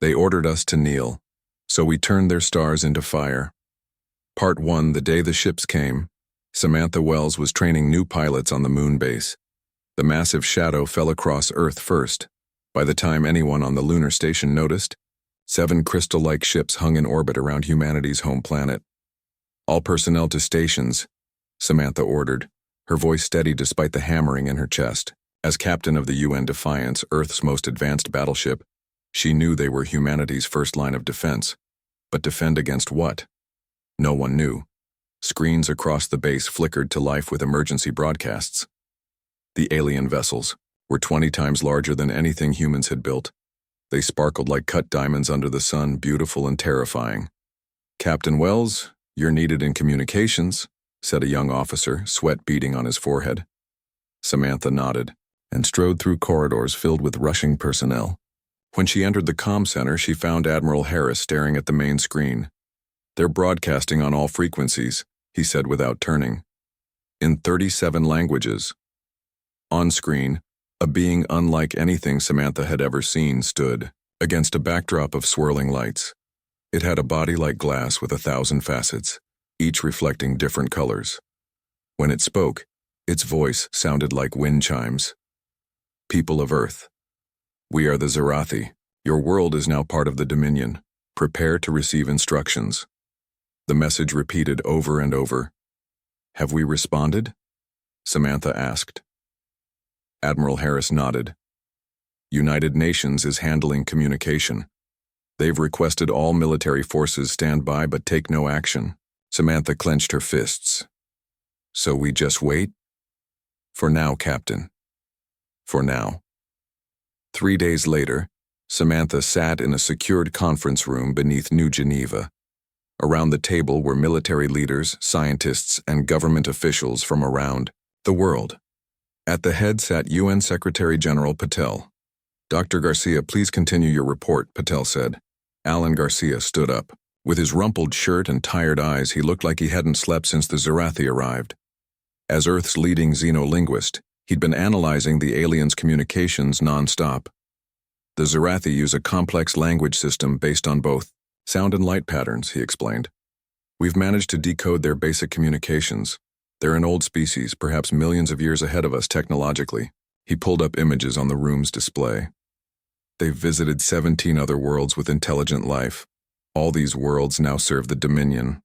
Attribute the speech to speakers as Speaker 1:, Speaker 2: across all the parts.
Speaker 1: They ordered us to kneel, so we turned their stars into fire. Part 1. The day the ships came, Samantha Wells was training new pilots on the moon base. The massive shadow fell across Earth first. By the time anyone on the lunar station noticed, 7 crystal-like ships hung in orbit around humanity's home planet. "All personnel to stations," Samantha ordered, her voice steady despite the hammering in her chest. As captain of the UN Defiance, Earth's most advanced battleship, she knew they were humanity's first line of defense. But defend against what? No one knew. Screens across the base flickered to life with emergency broadcasts. The alien vessels were 20 times larger than anything humans had built. They sparkled like cut diamonds under the sun, beautiful and terrifying. "Captain Wells, you're needed in communications," said a young officer, sweat beading on his forehead. Samantha nodded and strode through corridors filled with rushing personnel. When she entered the comm center, she found Admiral Harris staring at the main screen. "They're broadcasting on all frequencies," he said without turning. "In 37 languages." On screen, a being unlike anything Samantha had ever seen stood against a backdrop of swirling lights. It had a body like glass with 1,000 facets, each reflecting different colors. When it spoke, its voice sounded like wind chimes. "People of Earth, we are the Zarathi. Your world is now part of the Dominion. Prepare to receive instructions." The message repeated over and over. "Have we responded?" Samantha asked. Admiral Harris nodded. "United Nations is handling communication. They've requested all military forces stand by but take no action." Samantha clenched her fists. "So we just wait?" "For now, Captain. For now." 3 days later, Samantha sat in a secured conference room beneath New Geneva. Around the table were military leaders, scientists, and government officials from around the world. At the head sat UN Secretary General Patel. "Dr. Garcia, please continue your report," Patel said. Alan Garcia stood up. With his rumpled shirt and tired eyes, he looked like he hadn't slept since the Zarathi arrived. As Earth's leading xenolinguist, he'd been analyzing the aliens' communications non-stop. "The Zarathi use a complex language system based on both sound and light patterns," he explained. "We've managed to decode their basic communications. They're an old species, perhaps millions of years ahead of us technologically." He pulled up images on the room's display. "They've visited 17 other worlds with intelligent life. All these worlds now serve the Dominion."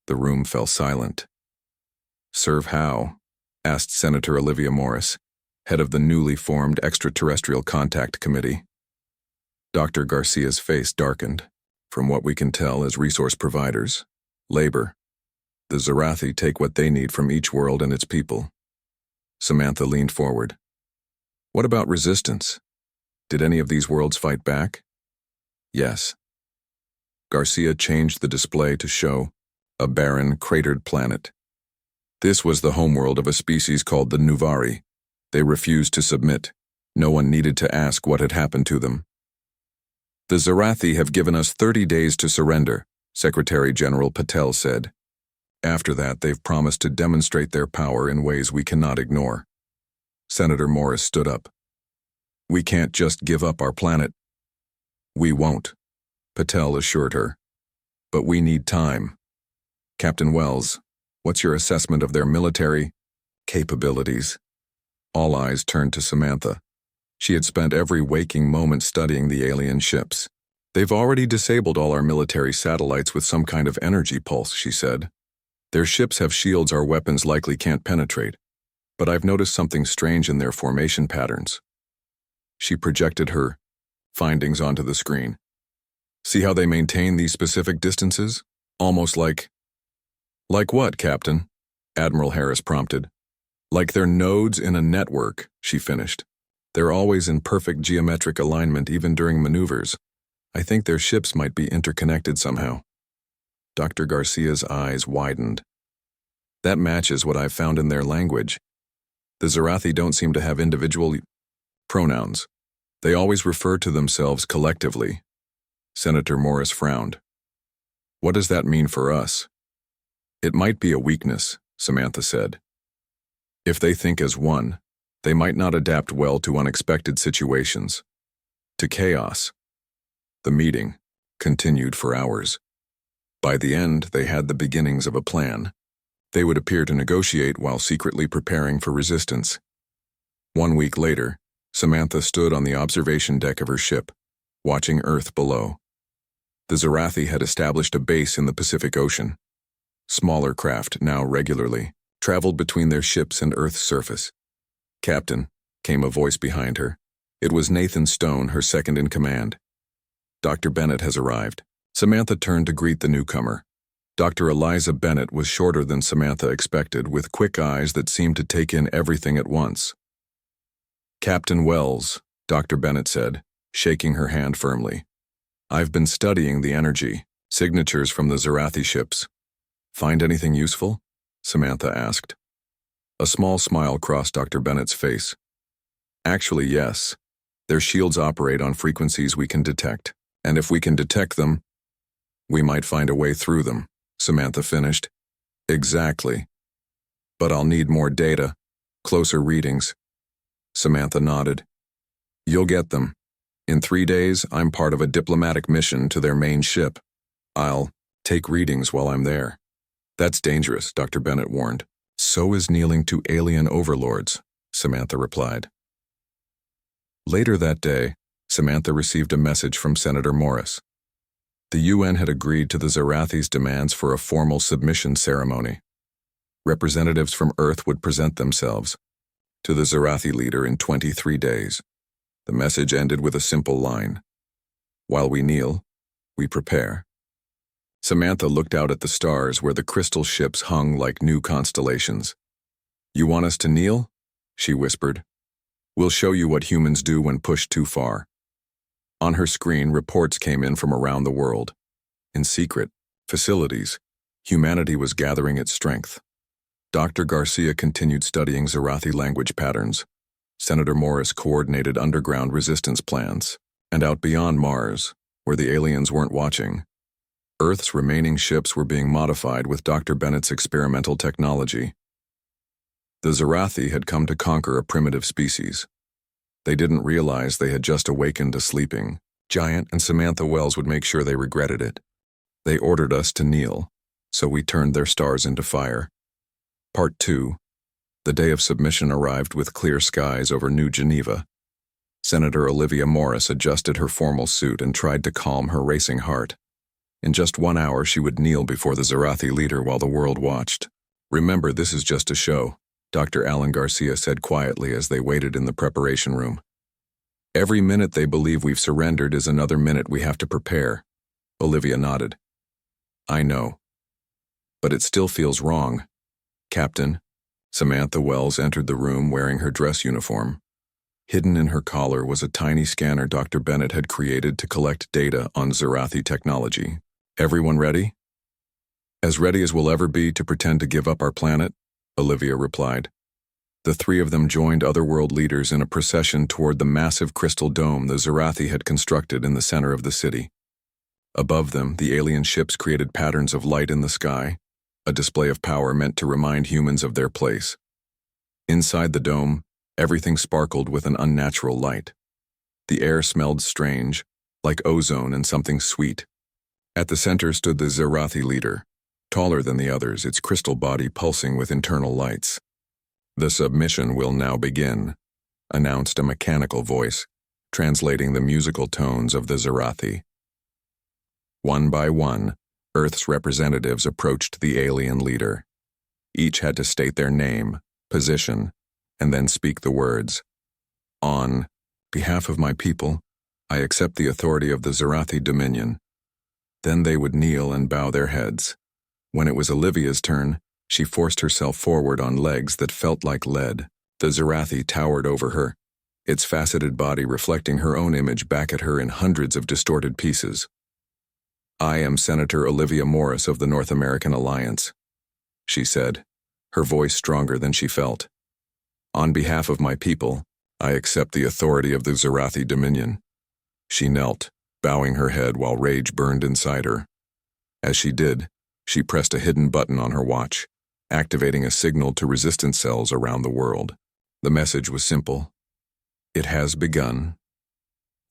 Speaker 1: The room fell silent. "Serve how?" asked Senator Olivia Morris, head of the newly formed Extraterrestrial Contact Committee. Dr. Garcia's face darkened. "From what we can tell as resource providers, labor. The Zarathi take what they need from each world and its people." Samantha leaned forward. "What about resistance? Did any of these worlds fight back?" "Yes." Garcia changed the display to show a barren, cratered planet. This was the homeworld of a species called the Nuvari. They refused to submit. No one needed to ask what had happened to them. "The Zarathi have given us 30 days to surrender," Secretary General Patel said. "After that, they've promised to demonstrate their power in ways we cannot ignore." Senator Morris stood up. "We can't just give up our planet." "We won't," Patel assured her. "But we need time. Captain Wells, what's your assessment of their military capabilities?" All eyes turned to Samantha. She had spent every waking moment studying the alien ships. "They've already disabled all our military satellites with some kind of energy pulse," she said. "Their ships have shields our weapons likely can't penetrate, but I've noticed something strange in their formation patterns." She projected her findings onto the screen. "See how they maintain these specific distances? Almost like..." "Like what, Captain?" Admiral Harris prompted. "Like they're nodes in a network," she finished. "They're always in perfect geometric alignment even during maneuvers. I think their ships might be interconnected somehow." Dr. Garcia's eyes widened. "That matches what I've found in their language. The Zarathi don't seem to have individual pronouns. They always refer to themselves collectively." Senator Morris frowned. "What does that mean for us?" "It might be a weakness," Samantha said. "If they think as one, they might not adapt well to unexpected situations, to chaos. The meeting continued for hours. By the end, they had the beginnings of a plan. They would appear to negotiate while secretly preparing for resistance. 1 week later, Samantha stood on the observation deck of her ship, watching Earth below. The Zarathi had established a base in the Pacific Ocean. Smaller craft, now regularly, traveled between their ships and Earth's surface. "Captain," came a voice behind her. It was Nathan Stone, her second in command. "Dr. Bennett has arrived." Samantha turned to greet the newcomer. Dr. Eliza Bennett was shorter than Samantha expected, with quick eyes that seemed to take in everything at once. "Captain Wells," Dr. Bennett said, shaking her hand firmly. "I've been studying the energy, signatures from the Zarathi ships." "Find anything useful?" Samantha asked. A small smile crossed Dr. Bennett's face. "Actually, yes. Their shields operate on frequencies we can detect, and if we can detect them, we might find a way through them," Samantha finished. "Exactly. But I'll need more data, closer readings." Samantha nodded. "You'll get them. In 3 days, I'm part of a diplomatic mission to their main ship. I'll take readings while I'm there." "That's dangerous," Dr. Bennett warned. "So is kneeling to alien overlords," Samantha replied. Later that day, Samantha received a message from Senator Morris. The UN had agreed to the Zarathi's demands for a formal submission ceremony. Representatives from Earth would present themselves to the Zarathi leader in 23 days. The message ended with a simple line: "While we kneel, we prepare." Samantha looked out at the stars where the crystal ships hung like new constellations. "You want us to kneel?" she whispered. "We'll show you what humans do when pushed too far." On her screen, reports came in from around the world. In secret facilities, humanity was gathering its strength. Dr. Garcia continued studying Zarathi language patterns. Senator Morris coordinated underground resistance plans. And out beyond Mars, where the aliens weren't watching, Earth's remaining ships were being modified with Dr. Bennett's experimental technology. The Zarathi had come to conquer a primitive species. They didn't realize they had just awakened a sleeping giant, and Samantha Wells would make sure they regretted it. They ordered us to kneel, so we turned their stars into fire. Part 2. The day of submission arrived with clear skies over New Geneva. Senator Olivia Morris adjusted her formal suit and tried to calm her racing heart. In just 1 hour, she would kneel before the Zarathi leader while the world watched. "Remember, this is just a show," Dr. Alan Garcia said quietly as they waited in the preparation room. "Every minute they believe we've surrendered is another minute we have to prepare." Olivia nodded. "I know. But it still feels wrong." "Captain." Samantha Wells entered the room wearing her dress uniform. Hidden in her collar was a tiny scanner Dr. Bennett had created to collect data on Zarathi technology. "Everyone ready?" "As ready as we'll ever be to pretend to give up our planet," Olivia replied. The three of them joined otherworld leaders in a procession toward the massive crystal dome the Zarathi had constructed in the center of the city. Above them, the alien ships created patterns of light in the sky, a display of power meant to remind humans of their place. Inside the dome, everything sparkled with an unnatural light. The air smelled strange, like ozone and something sweet. At the center stood the Zarathi leader, taller than the others, its crystal body pulsing with internal lights. "The submission will now begin," announced a mechanical voice, translating the musical tones of the Zarathi. One by one, Earth's representatives approached the alien leader. Each had to state their name, position, and then speak the words. "On behalf of my people, I accept the authority of the Zarathi Dominion." Then they would kneel and bow their heads. When it was Olivia's turn, she forced herself forward on legs that felt like lead. The Zarathi towered over her, its faceted body reflecting her own image back at her in hundreds of distorted pieces. "I am Senator Olivia Morris of the North American Alliance," she said, her voice stronger than she felt. "On behalf of my people, I accept the authority of the Zarathi Dominion." She knelt, bowing her head while rage burned inside her. As she did, she pressed a hidden button on her watch, activating a signal to resistance cells around the world. The message was simple. "It has begun.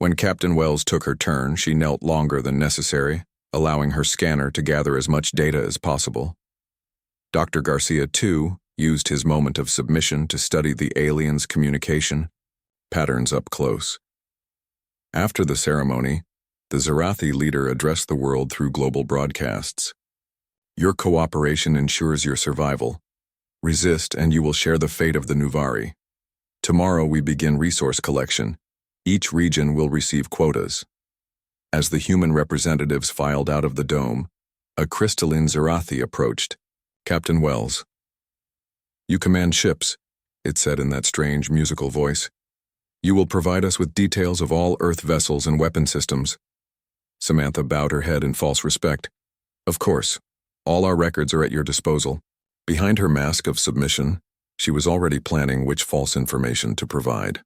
Speaker 1: When Captain Wells took her turn, she knelt longer than necessary, allowing her scanner to gather as much data as possible. Dr. Garcia, too, used his moment of submission to study the aliens' communication patterns up close. After the ceremony, the Zarathi leader addressed the world through global broadcasts. Your cooperation ensures your survival. Resist and you will share the fate of the Nuvari. Tomorrow we begin resource collection. Each region will receive quotas. As the human representatives filed out of the dome, a crystalline Zarathi approached. Captain Wells. You command ships, it said in that strange musical voice. You will provide us with details of all Earth vessels and weapon systems. Samantha bowed her head in false respect. Of course, all our records are at your disposal. Behind her mask of submission, she was already planning which false information to provide.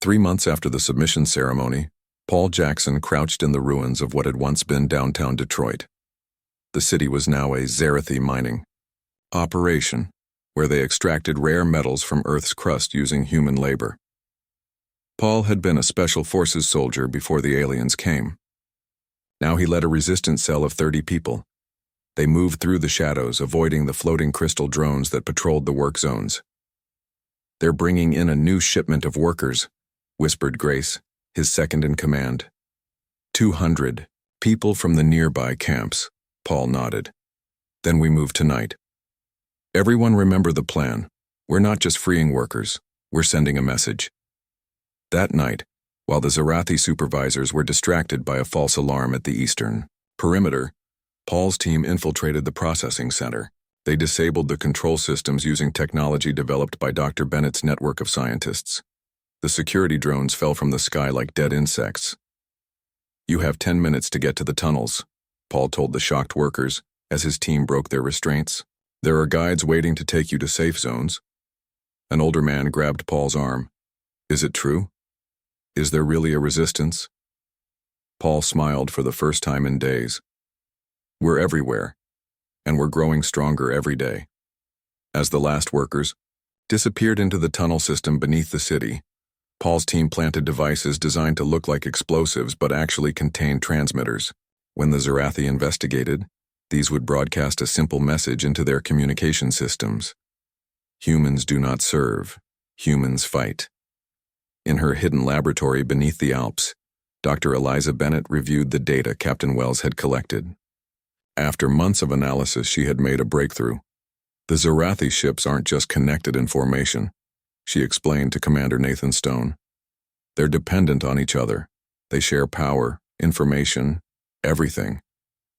Speaker 1: 3 months after the submission ceremony, Paul Jackson crouched in the ruins of what had once been downtown Detroit. The city was now a Zarathi mining operation, where they extracted rare metals from Earth's crust using human labor. Paul had been a Special Forces soldier before the aliens came. Now he led a resistance cell of 30 people. They moved through the shadows, avoiding the floating crystal drones that patrolled the work zones. They're bringing in a new shipment of workers, whispered Grace, his second in command. 200 people from the nearby camps, Paul nodded. Then we move tonight. Everyone remember the plan. We're not just freeing workers, we're sending a message. That night, while the Zarathi supervisors were distracted by a false alarm at the eastern perimeter, Paul's team infiltrated the processing center. They disabled the control systems using technology developed by Dr. Bennett's network of scientists. The security drones fell from the sky like dead insects. You have 10 minutes to get to the tunnels, Paul told the shocked workers as his team broke their restraints. There are guides waiting to take you to safe zones. An older man grabbed Paul's arm. Is it true? Is there really a resistance? Paul smiled for the first time in days. We're everywhere, and we're growing stronger every day. As the last workers disappeared into the tunnel system beneath the city, Paul's team planted devices designed to look like explosives but actually contained transmitters. When the Zarathi investigated, these would broadcast a simple message into their communication systems. Humans do not serve, humans fight. In her hidden laboratory beneath the Alps, Dr. Eliza Bennett reviewed the data Captain Wells had collected. After months of analysis, she had made a breakthrough. The Zarathi ships aren't just connected in formation, she explained to Commander Nathan Stone. They're dependent on each other. They share power, information, everything.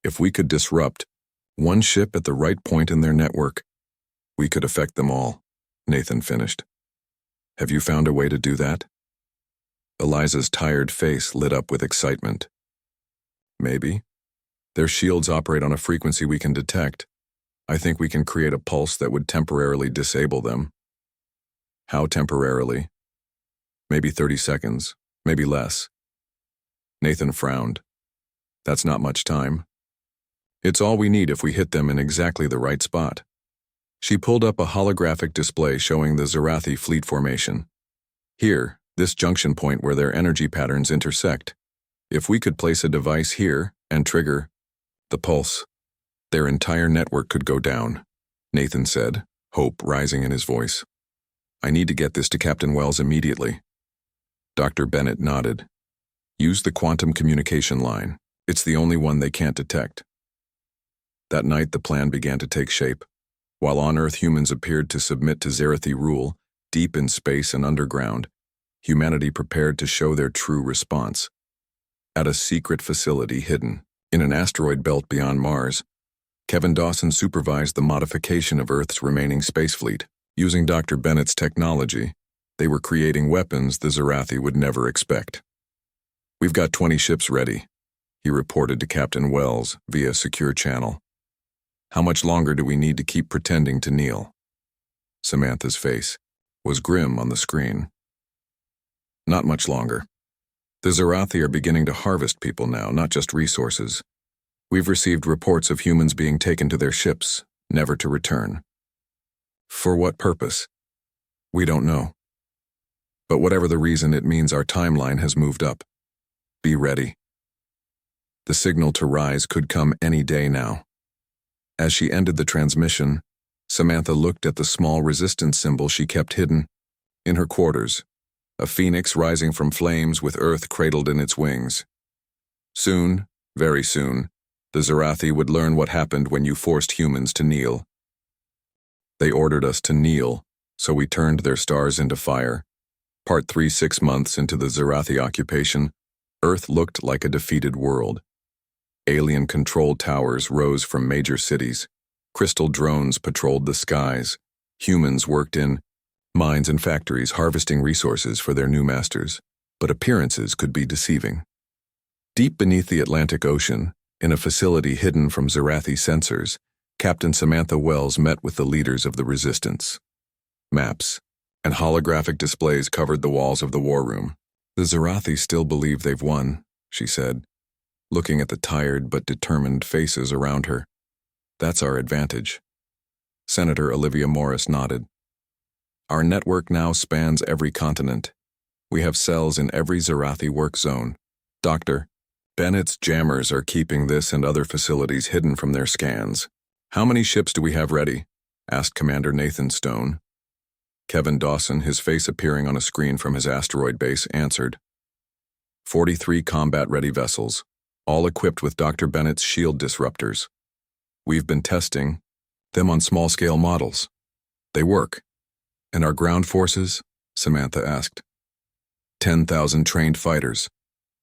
Speaker 1: If we could disrupt one ship at the right point in their network, we could affect them all, Nathan finished. Have you found a way to do that? Eliza's tired face lit up with excitement. Maybe. Their shields operate on a frequency we can detect. I think we can create a pulse that would temporarily disable them. How temporarily? Maybe 30 seconds, maybe less. Nathan frowned. That's not much time. It's all we need if we hit them in exactly the right spot. She pulled up a holographic display showing the Zarathi fleet formation. Here, this junction point where their energy patterns intersect. If we could place a device here and trigger the pulse, their entire network could go down, Nathan said, hope rising in his voice. I need to get this to Captain Wells immediately. Dr. Bennett nodded. Use the quantum communication line. It's the only one they can't detect. That night, the plan began to take shape. While on Earth humans appeared to submit to Zarathi rule, deep in space and underground, humanity prepared to show their true response. At a secret facility hidden in an asteroid belt beyond Mars, Kevin Dawson supervised the modification of Earth's remaining space fleet. Using Dr. Bennett's technology, they were creating weapons the Zarathi would never expect. We've got 20 ships ready, he reported to Captain Wells via secure channel. How much longer do we need to keep pretending to kneel? Samantha's face was grim on the screen. Not much longer. The Zarathi are beginning to harvest people now, not just resources. We've received reports of humans being taken to their ships, never to return. For what purpose? We don't know. But whatever the reason, it means our timeline has moved up. Be ready. The signal to rise could come any day now. As she ended the transmission, Samantha looked at the small resistance symbol she kept hidden in her quarters, a phoenix rising from flames with Earth cradled in its wings. Soon, very soon, the Zarathi would learn what happened when you forced humans to kneel. They ordered us to kneel, so we turned their stars into fire. Part 3. 6 months into the Zarathi occupation, Earth looked like a defeated world. Alien control towers rose from major cities. Crystal drones patrolled the skies. Humans worked in mines and factories harvesting resources for their new masters. But appearances could be deceiving. Deep beneath the Atlantic Ocean, in a facility hidden from Zarathi sensors, Captain Samantha Wells met with the leaders of the resistance. Maps and holographic displays covered the walls of the war room. The Zarathi still believe they've won, she said, looking at the tired but determined faces around her. That's our advantage. Senator Olivia Morris nodded. Our network now spans every continent. We have cells in every Zarathi work zone. Dr. Bennett's jammers are keeping this and other facilities hidden from their scans. How many ships do we have ready? Asked Commander Nathan Stone. Kevin Dawson, his face appearing on a screen from his asteroid base, answered. 43 combat-ready vessels, all equipped with Dr. Bennett's shield disruptors. We've been testing them on small-scale models. They work. And our ground forces? Samantha asked. 10,000 trained fighters,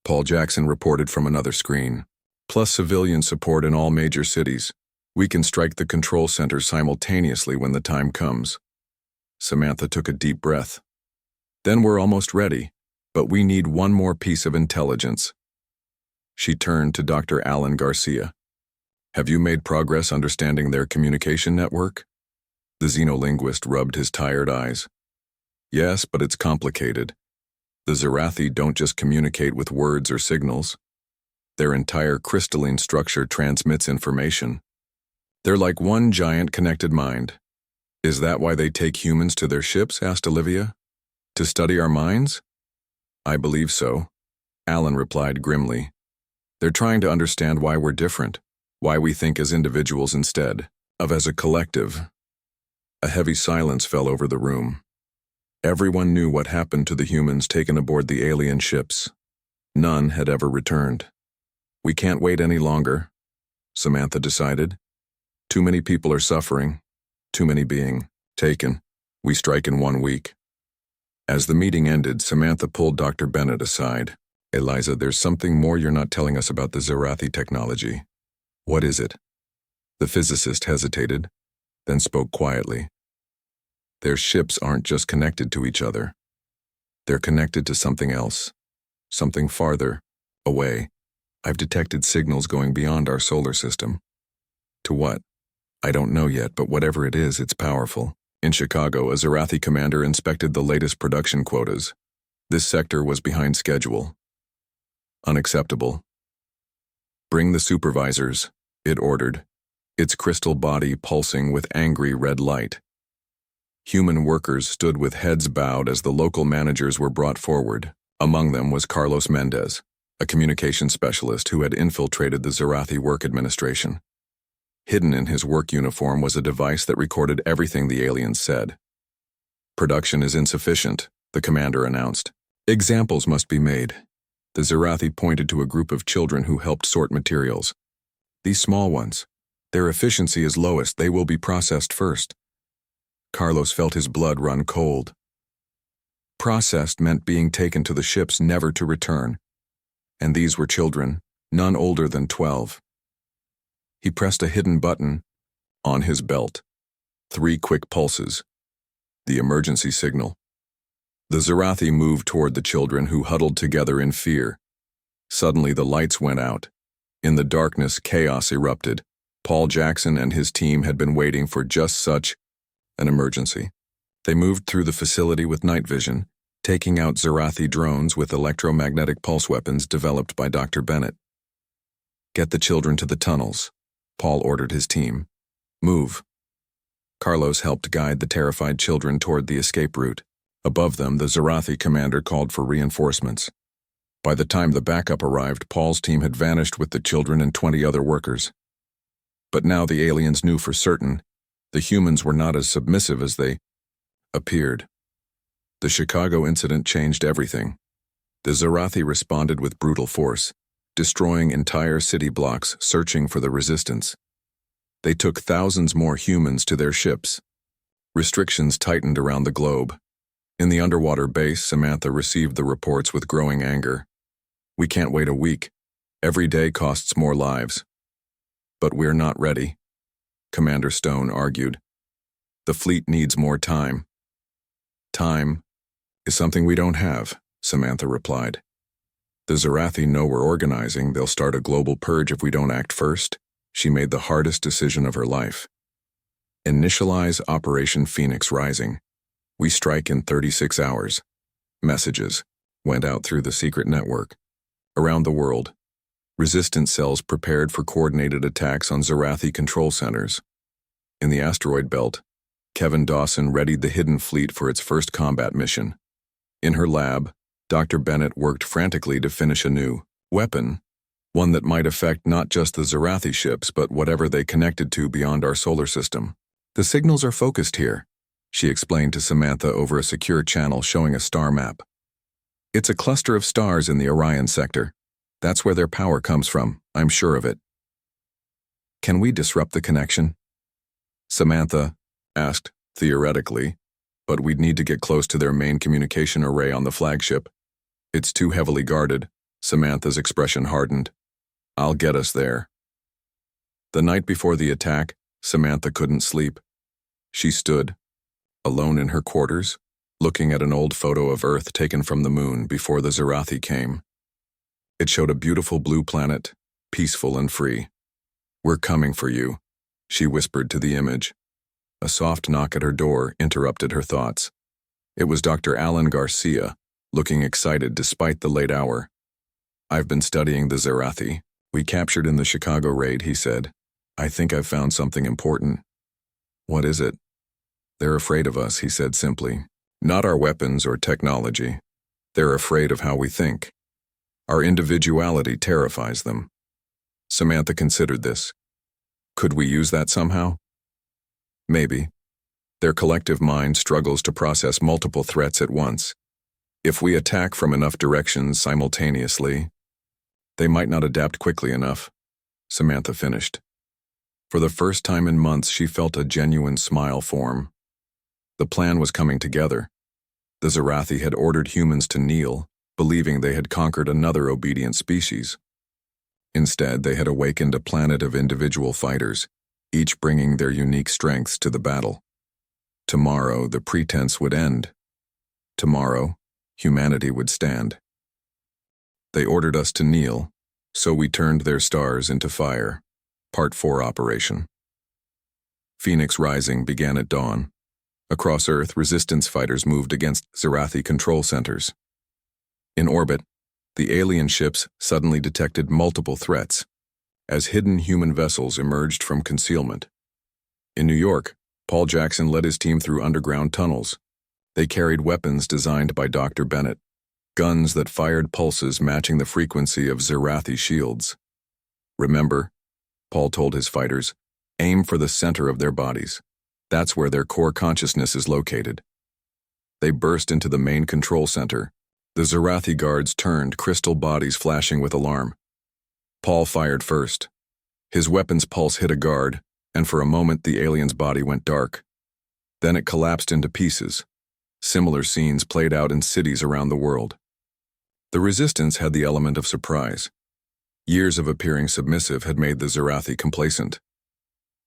Speaker 1: Paul Jackson reported from another screen, plus civilian support in all major cities. We can strike the control center simultaneously when the time comes. Samantha took a deep breath. Then we're almost ready, but we need one more piece of intelligence. She turned to Dr. Alan Garcia. Have you made progress understanding their communication network? The xenolinguist rubbed his tired eyes. Yes, but it's complicated. The Zarathi don't just communicate with words or signals. Their entire crystalline structure transmits information. They're like one giant connected mind. Is that why they take humans to their ships? Asked Olivia. To study our minds? I believe so, Alan replied grimly. They're trying to understand why we're different, why we think as individuals instead of as a collective. A heavy silence fell over the room. Everyone knew what happened to the humans taken aboard the alien ships. None had ever returned. We can't wait any longer, Samantha decided. Too many people are suffering, too many being taken. We strike in 1 week. As the meeting ended, Samantha pulled Dr. Bennett aside. Eliza, there's something more you're not telling us about the Zarathi technology. What is it? The physicist hesitated, then spoke quietly. Their ships aren't just connected to each other. They're connected to something else, something farther away. I've detected signals going beyond our solar system. To what? I don't know yet, but whatever it is, it's powerful. In Chicago, a Zarathi commander inspected the latest production quotas. This sector was behind schedule. Unacceptable. Bring the supervisors, it ordered, its crystal body pulsing with angry red light. Human workers stood with heads bowed as the local managers were brought forward. Among them was Carlos Mendez, a communications specialist who had infiltrated the Zarathi work administration. Hidden in his work uniform was a device that recorded everything the aliens said. Production is insufficient, the commander announced. Examples must be made. The Zarathi pointed to a group of children who helped sort materials. These small ones. Their efficiency is lowest. They will be processed first. Carlos felt his blood run cold. Processed meant being taken to the ships never to return. And these were children, none older than 12. He pressed a hidden button on his belt. 3 quick pulses. The emergency signal. The Zarathi moved toward the children who huddled together in fear. Suddenly the lights went out. In the darkness, chaos erupted. Paul Jackson and his team had been waiting for just such an emergency. They moved through the facility with night vision, taking out Zarathi drones with electromagnetic pulse weapons developed by Dr. Bennett. Get the children to the tunnels, Paul ordered his team. Move. Carlos helped guide the terrified children toward the escape route. Above them, the Zarathi commander called for reinforcements. By the time the backup arrived, Paul's team had vanished with the children and 20 other workers. But now the aliens knew for certain the humans were not as submissive as they appeared. The Chicago incident changed everything. The Zarathi responded with brutal force, destroying entire city blocks searching for the resistance. They took thousands more humans to their ships. Restrictions tightened around the globe. In the underwater base, Samantha received the reports with growing anger. "We can't wait a week. Every day costs more lives." "But we're not ready," Commander Stone argued. "The fleet needs more time." "Time is something we don't have," Samantha replied. "The Zarathi know we're organizing. They'll start a global purge if we don't act first." She made the hardest decision of her life. "Initialize Operation Phoenix Rising. We strike in 36 hours. Messages went out through the secret network. Around the world, resistance cells prepared for coordinated attacks on Zarathi control centers. In the asteroid belt, Kevin Dawson readied the hidden fleet for its first combat mission. In her lab, Dr. Bennett worked frantically to finish a new weapon, one that might affect not just the Zarathi ships but whatever they connected to beyond our solar system. "The signals are focused here," she explained to Samantha over a secure channel showing a star map. "It's a cluster of stars in the Orion sector. That's where their power comes from, I'm sure of it." "Can we disrupt the connection?" Samantha asked, theoretically, "but we'd need to get close to their main communication array on the flagship." "It's too heavily guarded." Samantha's expression hardened. "I'll get us there." The night before the attack, Samantha couldn't sleep. She stood, alone in her quarters, looking at an old photo of Earth taken from the moon before the Zarathi came. It showed a beautiful blue planet, peaceful and free. "We're coming for you," she whispered to the image. A soft knock at her door interrupted her thoughts. It was Dr. Alan Garcia, looking excited despite the late hour. "I've been studying the Zarathi we captured in the Chicago raid," he said. "I think I've found something important." "What is it?" "They're afraid of us," he said simply. "Not our weapons or technology. They're afraid of how we think. Our individuality terrifies them." Samantha considered this. Could we use that somehow? Maybe. Their collective mind struggles to process multiple threats at once. If we attack from enough directions simultaneously, they might not adapt quickly enough, Samantha finished. For the first time in months, she felt a genuine smile form. The plan was coming together. The Zarathi had ordered humans to kneel, believing they had conquered another obedient species. Instead, they had awakened a planet of individual fighters, each bringing their unique strengths to the battle. Tomorrow, the pretense would end. Tomorrow, humanity would stand. They ordered us to kneel, so we turned their stars into fire. Part 4 Operation. Phoenix Rising began at dawn. Across Earth, resistance fighters moved against Zarathi control centers. In orbit, the alien ships suddenly detected multiple threats, as hidden human vessels emerged from concealment. In New York, Paul Jackson led his team through underground tunnels. They carried weapons designed by Dr. Bennett, guns that fired pulses matching the frequency of Zarathi shields. Remember, Paul told his fighters, aim for the center of their bodies. That's where their core consciousness is located. They burst into the main control center. The Zarathi guards turned, crystal bodies flashing with alarm. Paul fired first. His weapon's pulse hit a guard, and for a moment the alien's body went dark. Then it collapsed into pieces. Similar scenes played out in cities around the world. The resistance had the element of surprise. Years of appearing submissive had made the Zarathi complacent.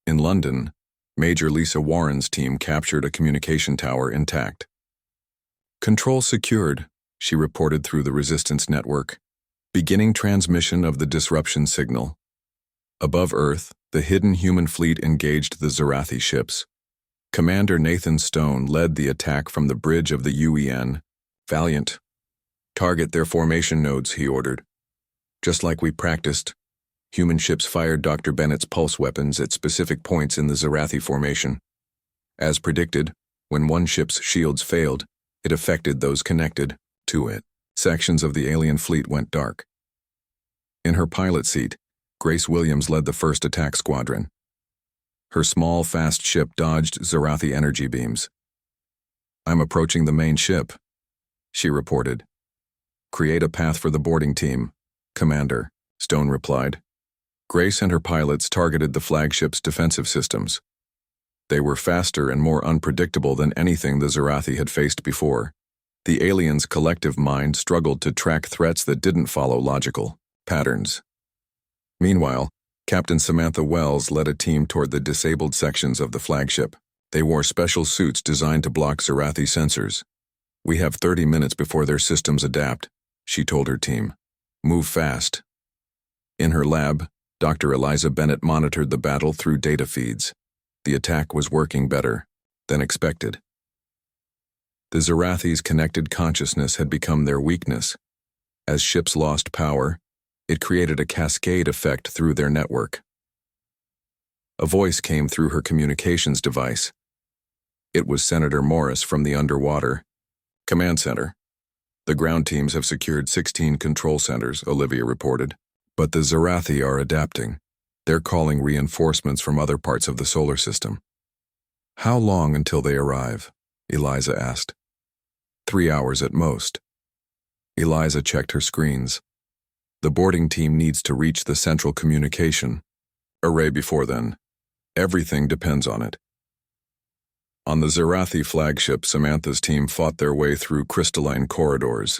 Speaker 1: In London, Major Lisa Warren's team captured a communication tower intact. "Control secured," she reported through the resistance network, beginning transmission of the disruption signal. Above Earth, the hidden human fleet engaged the Zarathi ships. Commander Nathan Stone led the attack from the bridge of the UEN. "Valiant. Target their formation nodes," he ordered. Just like we practiced, human ships fired Dr. Bennett's pulse weapons at specific points in the Zarathi formation. As predicted, when one ship's shields failed, It affected those connected to it. Sections of the alien fleet went dark. In her pilot seat, Grace Williams led the first attack squadron. Her small, fast ship dodged Zarathi energy beams. "I'm approaching the main ship," she reported. "Create a path for the boarding team, Commander," Stone replied. Grace and her pilots targeted the flagship's defensive systems. They were faster and more unpredictable than anything the Zarathi had faced before. The aliens' collective mind struggled to track threats that didn't follow logical patterns. Meanwhile, Captain Samantha Wells led a team toward the disabled sections of the flagship. They wore special suits designed to block Zarathi sensors. "We have 30 minutes before their systems adapt," she told her team. "Move fast." In her lab, Dr. Eliza Bennett monitored the battle through data feeds. The attack was working better than expected. The Zarathi's connected consciousness had become their weakness. As ships lost power, it created a cascade effect through their network. A voice came through her communications device. It was Senator Morris from the underwater command center. "The ground teams have secured 16 control centers," Olivia reported. "But the Zarathi are adapting. They're calling reinforcements from other parts of the solar system." "How long until they arrive?" Eliza asked. 3 hours at most. Eliza checked her screens. "The boarding team needs to reach the central communication array before then. Everything depends on it." On the Zarathi flagship, Samantha's team fought their way through crystalline corridors.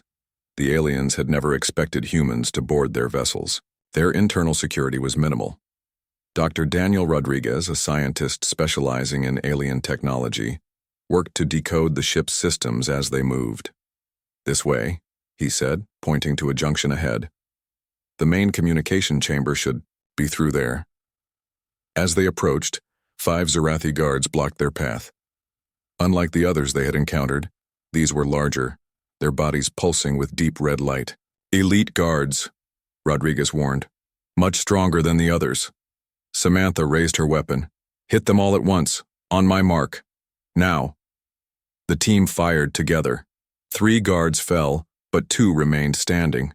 Speaker 1: The aliens had never expected humans to board their vessels. Their internal security was minimal. Dr. Daniel Rodriguez, a scientist specializing in alien technology, worked to decode the ship's systems as they moved. "This way," he said, pointing to a junction ahead. "The main communication chamber should be through there." As they approached, 5 Zarathi guards blocked their path. Unlike the others they had encountered, these were larger, their bodies pulsing with deep red light. "Elite guards," Rodriguez warned. "Much stronger than the others." Samantha raised her weapon. "Hit them all at once. On my mark. Now." The team fired together. 3 guards fell, but 2 remained standing.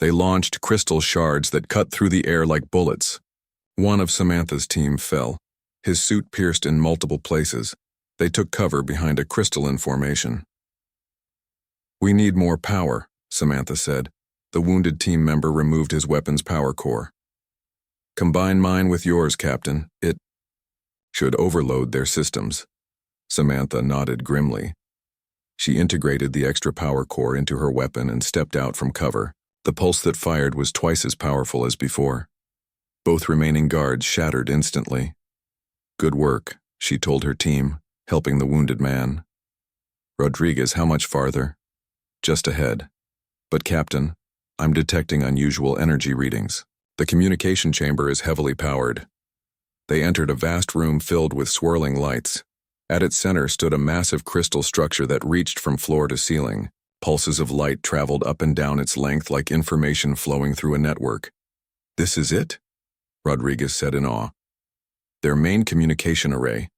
Speaker 1: They launched crystal shards that cut through the air like bullets. One of Samantha's team fell. His suit pierced in multiple places. They took cover behind a crystalline formation. "We need more power," Samantha said. The wounded team member removed his weapon's power core. "Combine mine with yours, Captain. It should overload their systems." Samantha nodded grimly. She integrated the extra power core into her weapon and stepped out from cover. The pulse that fired was twice as powerful as before. Both remaining guards shattered instantly. "Good work," she told her team, helping the wounded man. "Rodriguez, how much farther?" "Just ahead. But Captain, I'm detecting unusual energy readings. The communication chamber is heavily powered." They entered a vast room filled with swirling lights. At its center stood a massive crystal structure that reached from floor to ceiling. Pulses of light traveled up and down its length like information flowing through a network. "This is it?" Rodriguez said in awe. "Their main communication array.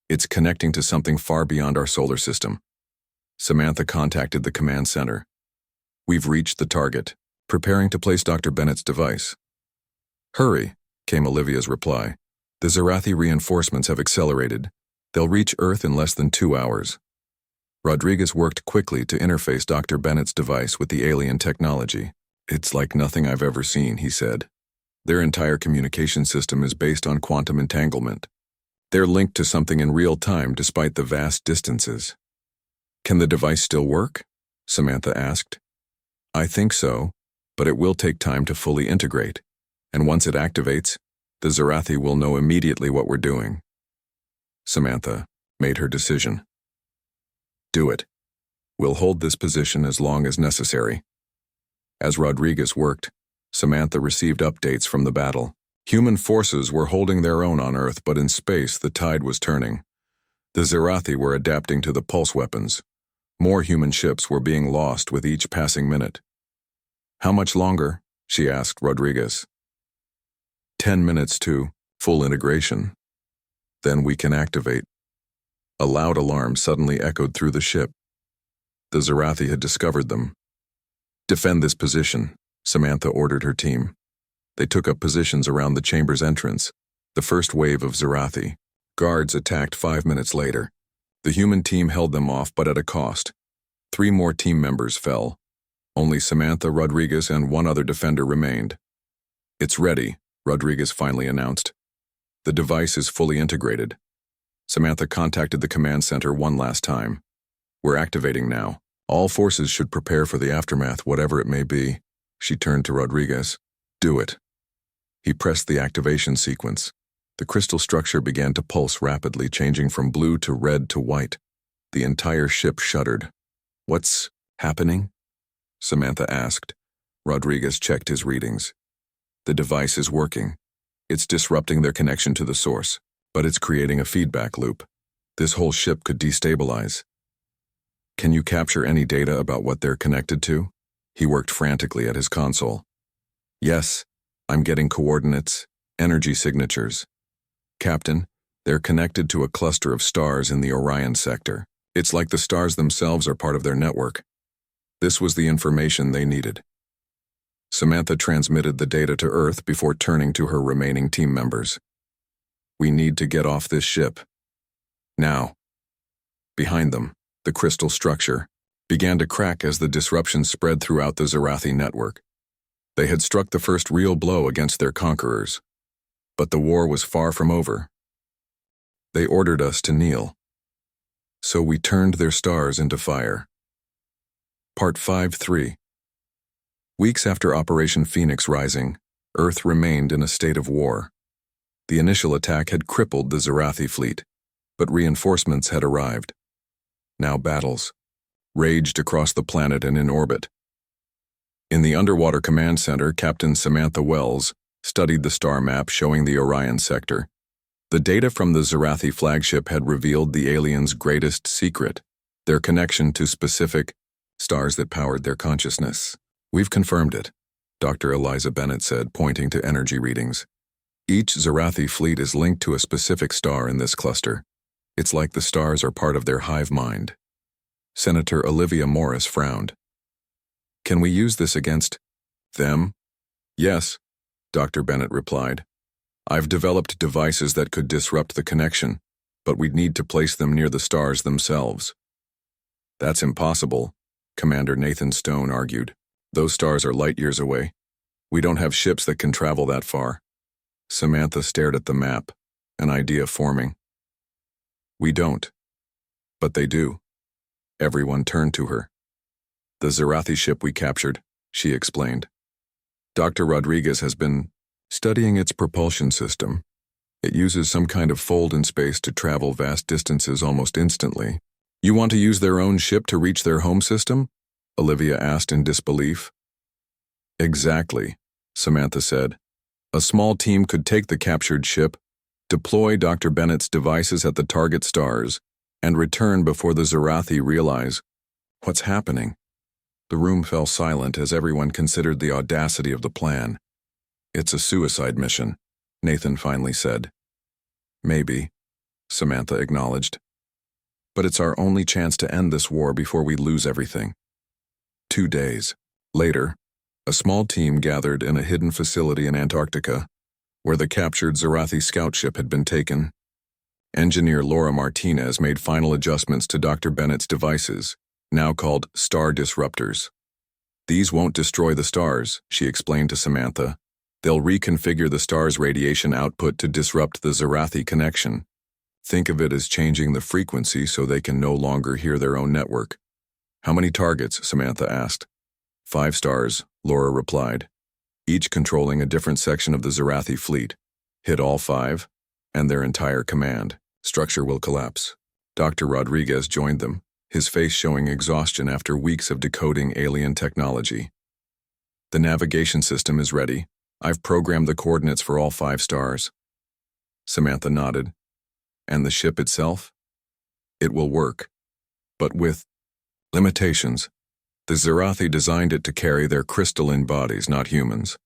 Speaker 1: It's connecting to something far beyond our solar system." Samantha contacted the command center. "We've reached the target, preparing to place Dr. Bennett's device." "Hurry," came Olivia's reply. "The Zarathi reinforcements have accelerated. They'll reach Earth in less than 2 hours." Rodriguez worked quickly to interface Dr. Bennett's device with the alien technology. "It's like nothing I've ever seen," he said. "Their entire communication system is based on quantum entanglement. They're linked to something in real time despite the vast distances." "Can the device still work?" Samantha asked. "I think so, but it will take time to fully integrate. And once it activates, the Zarathi will know immediately what we're doing." Samantha made her decision. "Do it. We'll hold this position as long as necessary." As Rodriguez worked, Samantha received updates from the battle. Human forces were holding their own on Earth, but in space the tide was turning. The Zarathi were adapting to the pulse weapons. More human ships were being lost with each passing minute. "How much longer?" she asked Rodriguez. 10 minutes to full integration. Then we can activate." A loud alarm suddenly echoed through the ship. The Zarathi had discovered them. "Defend this position," Samantha ordered her team. They took up positions around the chamber's entrance. The first wave of Zarathi guards attacked 5 minutes later. The human team held them off, but at a cost. 3 more team members fell. Only Samantha, Rodriguez, and 1 other defender remained. "It's ready," Rodriguez finally announced. "The device is fully integrated." Samantha contacted the command center one last time. "We're activating now. All forces should prepare for the aftermath, whatever it may be." She turned to Rodriguez. "Do it." He pressed the activation sequence. The crystal structure began to pulse rapidly, changing from blue to red to white. The entire ship shuddered. "What's happening?" Samantha asked. Rodriguez checked his readings. "The device is working. It's disrupting their connection to the source, but it's creating a feedback loop. This whole ship could destabilize." "Can you capture any data about what they're connected to?" He worked frantically at his console. "Yes, I'm getting coordinates, energy signatures. Captain, they're connected to a cluster of stars in the Orion sector. It's like the stars themselves are part of their network." This was the information they needed. Samantha transmitted the data to Earth before turning to her remaining team members. "We need to get off this ship. Now." Behind them, the crystal structure began to crack as the disruption spread throughout the Zarathi network. They had struck the first real blow against their conquerors. But the war was far from over. They ordered us to kneel. So we turned their stars into fire. Part 5-3. Weeks after Operation Phoenix Rising, Earth remained in a state of war. The initial attack had crippled the Zarathi fleet, but reinforcements had arrived. Now battles raged across the planet and in orbit. In the underwater command center, Captain Samantha Wells studied the star map showing the Orion sector. The data from the Zarathi flagship had revealed the aliens' greatest secret, their connection to specific stars that powered their consciousness. "We've confirmed it," Dr. Eliza Bennett said, pointing to energy readings. "Each Zarathi fleet is linked to a specific star in this cluster. It's like the stars are part of their hive mind." Senator Olivia Morris frowned. "Can we use this against them?" "Yes," Dr. Bennett replied. "I've developed devices that could disrupt the connection, but we'd need to place them near the stars themselves." "That's impossible," Commander Nathan Stone argued. "Those stars are light years away. We don't have ships that can travel that far." Samantha stared at the map, an idea forming. "We don't. But they do." Everyone turned to her. "The Zarathi ship we captured," she explained. "Dr. Rodriguez has been studying its propulsion system. It uses some kind of fold in space to travel vast distances almost instantly." "You want to use their own ship to reach their home system?" Olivia asked in disbelief. "Exactly," Samantha said. "A small team could take the captured ship, deploy Dr. Bennett's devices at the target stars, and return before the Zarathi realize what's happening." The room fell silent as everyone considered the audacity of the plan. "It's a suicide mission," Nathan finally said. "Maybe," Samantha acknowledged. "But it's our only chance to end this war before we lose everything." 2 days later, a small team gathered in a hidden facility in Antarctica, where the captured Zarathi scout ship had been taken. Engineer Laura Martinez made final adjustments to Dr. Bennett's devices, now called star disruptors. "These won't destroy the stars," she explained to Samantha. "They'll reconfigure the star's radiation output to disrupt the Zarathi connection. Think of it as changing the frequency so they can no longer hear their own network." "How many targets?" Samantha asked. 5 stars, Laura replied, each controlling a different section of the Zarathi fleet. Hit all 5, and their entire command. Structure will collapse. Dr. Rodriguez joined them, his face showing exhaustion after weeks of decoding alien technology. "The navigation system is ready. I've programmed the coordinates for all 5 stars." Samantha nodded. "And the ship itself?" "It will work, but with limitations. The Zarathi designed it to carry their crystalline bodies, not humans.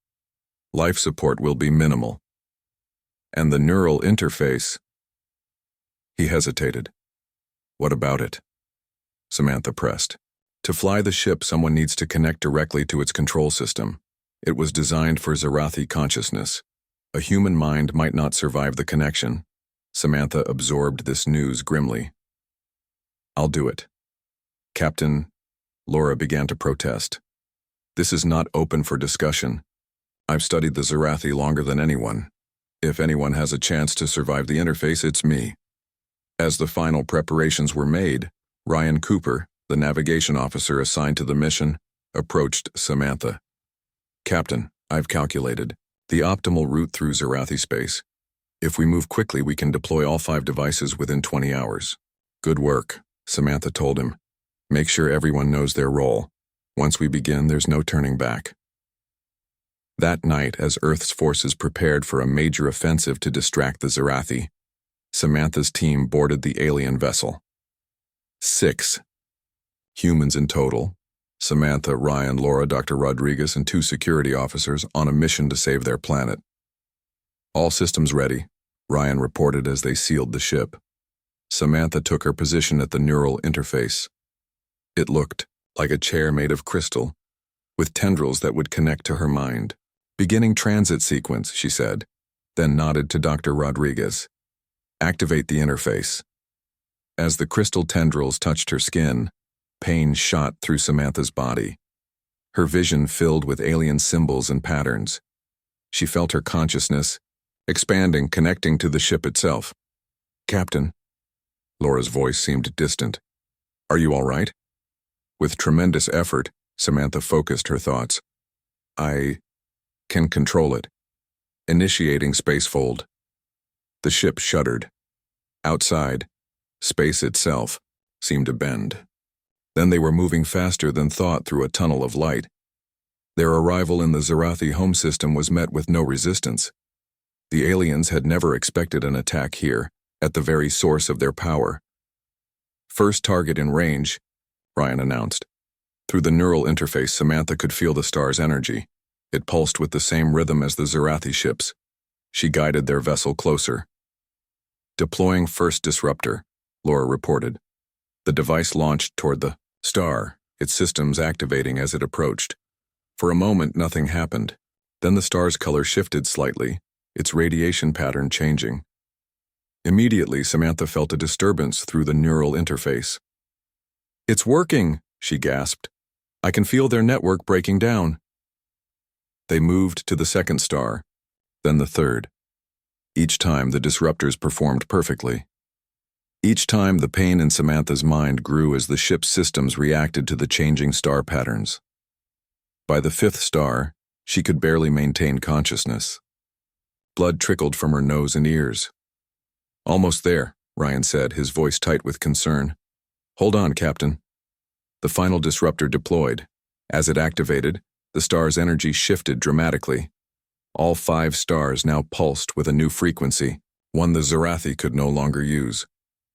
Speaker 1: Life support will be minimal. And the neural interface..." He hesitated. "What about it?" Samantha pressed. To fly the ship, someone needs to connect directly to its control system. It was designed for Zarathi consciousness. A human mind might not survive the connection. Samantha absorbed this news grimly. "I'll do it." "Captain," Laura began to protest. "This is not open for discussion. I've studied the Zarathi longer than anyone. If anyone has a chance to survive the interface, it's me." As the final preparations were made, Ryan Cooper, the navigation officer assigned to the mission, approached Samantha. "Captain, I've calculated the optimal route through Zarathi space. If we move quickly, we can deploy all 5 devices within 20 hours. "Good work," Samantha told him. "Make sure everyone knows their role. Once we begin, there's no turning back." That night, as Earth's forces prepared for a major offensive to distract the Zarathi, Samantha's team boarded the alien vessel. 6 humans in total: Samantha, Ryan, Laura, Dr. Rodriguez, and 2 security officers on a mission to save their planet. "All systems ready," Ryan reported as they sealed the ship. Samantha took her position at the neural interface. It looked like a chair made of crystal, with tendrils that would connect to her mind. "Beginning transit sequence," she said, then nodded to Dr. Rodriguez. "Activate the interface." As the crystal tendrils touched her skin, pain shot through Samantha's body. Her vision filled with alien symbols and patterns. She felt her consciousness expanding, connecting to the ship itself. "Captain," Laura's voice seemed distant. "Are you all right?" With tremendous effort, Samantha focused her thoughts. "I can control it." Initiating spacefold. The ship shuddered. Outside, space itself seemed to bend. Then they were moving faster than thought through a tunnel of light. Their arrival in the Zarathi home system was met with no resistance. The aliens had never expected an attack here, at the very source of their power. "First target in range," Ryan announced. Through the neural interface, Samantha could feel the star's energy. It pulsed with the same rhythm as the Zarathi ships. She guided their vessel closer. "Deploying first disruptor," Laura reported. The device launched toward the star, its systems activating as it approached. For a moment, nothing happened. Then the star's color shifted slightly, its radiation pattern changing. Immediately, Samantha felt a disturbance through the neural interface. "It's working," she gasped. "I can feel their network breaking down." They moved to the second star, then the third. Each time, the disruptors performed perfectly. Each time, the pain in Samantha's mind grew as the ship's systems reacted to the changing star patterns. By the 5th star, she could barely maintain consciousness. Blood trickled from her nose and ears. "Almost there," Ryan said, his voice tight with concern. "Hold on, Captain." The final disruptor deployed. As it activated, the star's energy shifted dramatically. All 5 stars now pulsed with a new frequency, one the Zarathi could no longer use.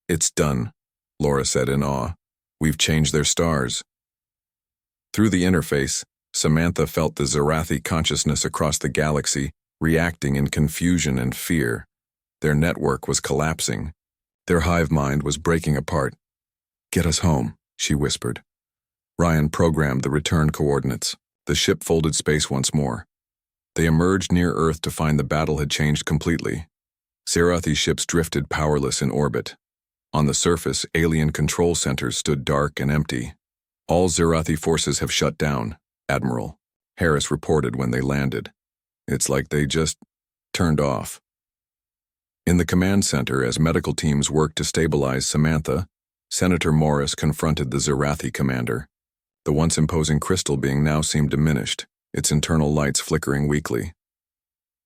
Speaker 1: "It's done," Laura said in awe. "We've changed their stars." Through the interface, Samantha felt the Zarathi consciousness across the galaxy reacting in confusion and fear. Their network was collapsing. Their hive mind was breaking apart. "Get us home," she whispered. Ryan programmed the return coordinates. The ship folded space once more. They emerged near Earth to find the battle had changed completely. Zarathi ships drifted powerless in orbit. On the surface, alien control centers stood dark and empty. "All Zarathi forces have shut down," Admiral Harris reported when they landed. "It's like they just turned off." In the command center, as medical teams worked to stabilize Samantha, Senator Morris confronted the Zarathi commander. The once imposing crystal being now seemed diminished, its internal lights flickering weakly.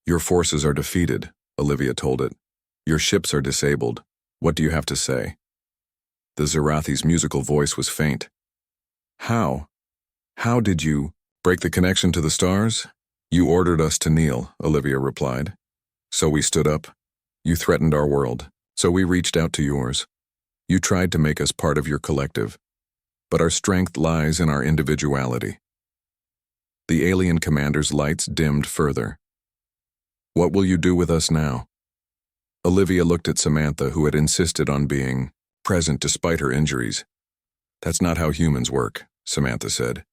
Speaker 1: "Your forces are defeated," Olivia told it. "Your ships are disabled. What do you have to say?" The Zarathi's musical voice was faint. How did you break the connection to the stars?" "You ordered us to kneel," Olivia replied. "So we stood up. You threatened our world, so we reached out to yours. You tried to make us part of your collective, but our strength lies in our individuality." The alien commander's lights dimmed further. "What will you do with us now?" Olivia looked at Samantha, who had insisted on being present despite her injuries. "That's not how humans work," Samantha said.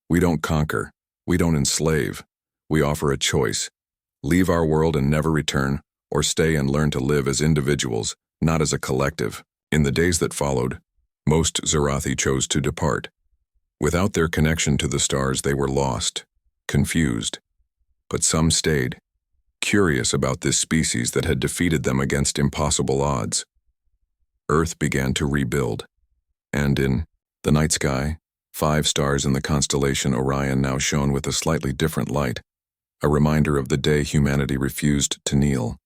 Speaker 1: We don't conquer. We don't enslave. We offer a choice. Leave our world and never return, or stay and learn to live as individuals, not as a collective. In the days that followed, most Zarathi chose to depart. Without their connection to the stars, they were lost, confused. But some stayed, curious about this species that had defeated them against impossible odds. Earth began to rebuild, and in the night sky, 5 stars in the constellation Orion now shone with a slightly different light, a reminder of the day humanity refused to kneel.